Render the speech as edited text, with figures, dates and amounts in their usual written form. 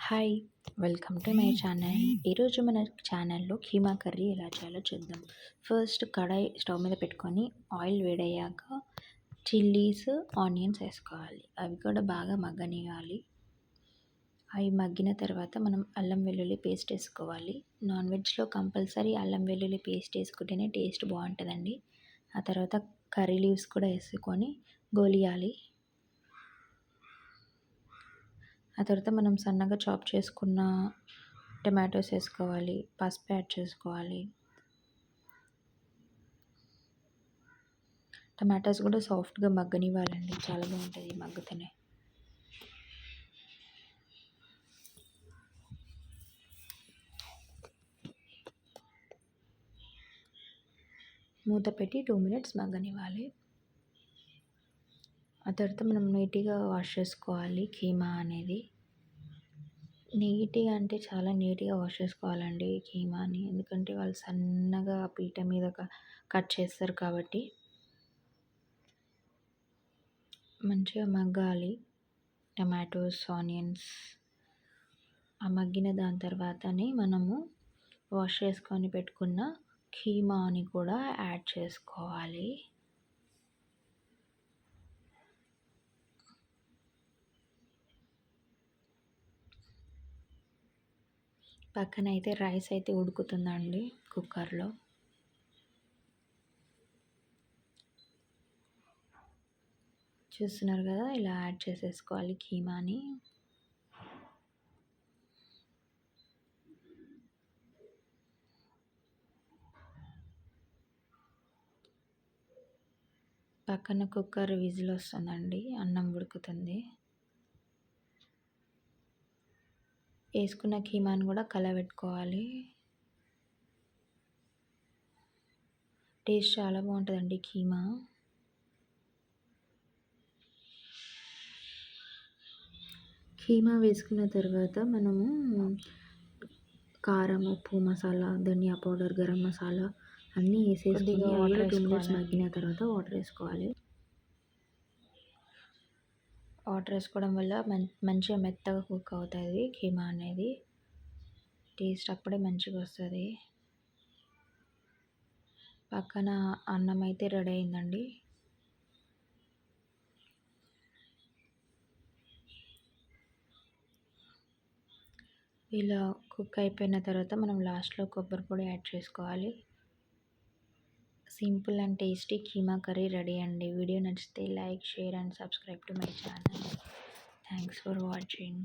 Hi! Welcome to my channel. ఈరోజు మన ఛానల్‌లో కీమా కర్రీ ఎలా చేయాలో చూద్దాం. ఫస్ట్ కడాయి స్టవ్ మీద పెట్టుకొని ఆయిల్ వేడయ్యాక చిల్లీస్, ఆనియన్స్ వేసుకోవాలి. అవి కూడా బాగా మగ్గనివ్వాలి. అవి మగ్గిన తర్వాత మనం అల్లం వెల్లుల్లి పేస్ట్ వేసుకోవాలి. నాన్ వెజ్‌లో కంపల్సరీ అల్లం వెల్లుల్లి పేస్ట్ వేసుకుంటేనే టేస్ట్ బాగుంటుందండి. ఆ తర్వాత కర్రీ లీవ్స్ కూడా వేసుకొని గోలియాలి. ఆ తర్వాత మనం సన్నగా చాప్ చేసుకున్న టమాటోస్ వేసుకోవాలి, పసుపు యాడ్ చేసుకోవాలి. టమాటాస్ కూడా సాఫ్ట్గా మగ్గనివ్వాలండి, చాలా బాగుంటుంది మగ్గుతనే. మూత పెట్టి 2 మినిట్స్ మగ్గనివ్వాలి. ఆ తర్వాత మనం నీట్గా వాష్ చేసుకోవాలి కీమా అనేది. నీట్గా అంటే చాలా నీట్గా వాష్ చేసుకోవాలండి కీమాని, ఎందుకంటే వాళ్ళు సన్నగా పీట మీద కట్ చేస్తారు కాబట్టి. మంచిగా మగ్గాలి టమాటోస్, ఆనియన్స్. ఆ మగ్గిన దాని తర్వాతనే మనము వాష్ చేసుకొని పెట్టుకున్న కీమాని కూడా యాడ్ చేసుకోవాలి. పక్కన అయితే రైస్ అయితే ఉడుకుతుందండి కుక్కర్లో. చూస్తున్నారు కదా, ఇలా యాడ్ చేసేసుకోవాలి కీమాని. పక్కన కుక్కర్ విజిల్ వస్తుందండి, అన్నం ఉడుకుతుంది. వేసుకున్న కీమాని కూడా కలబెట్టుకోవాలి. టేస్ట్ చాలా బాగుంటుందండి కీమా. కీమా వేసుకున్న తర్వాత మనము కారం, ఉప్పు, మసాలా, ధనియా పౌడర్, గరం మసాలా అన్నీ వేసేసుకొని 2 మినిట్స్ మగ్గిన తర్వాత వాటర్ వేసుకోవాలి. వాటర్ వేసుకోవడం వల్ల మంచిగా మెత్తగా కుక్ అవుతుంది కీమా అనేది. టేస్ట్ అప్పుడే మంచిగా వస్తుంది. పక్కన అన్నం అయితే రెడీ అయిందండి. ఇలా కుక్ అయిపోయిన తర్వాత మనం లాస్ట్లో కొబ్బరి పొడి యాడ్ చేసుకోవాలి. Simple and tasty keema curry ready అండి. వీడియో నచ్చితే like, share and subscribe to my channel. Thanks for watching.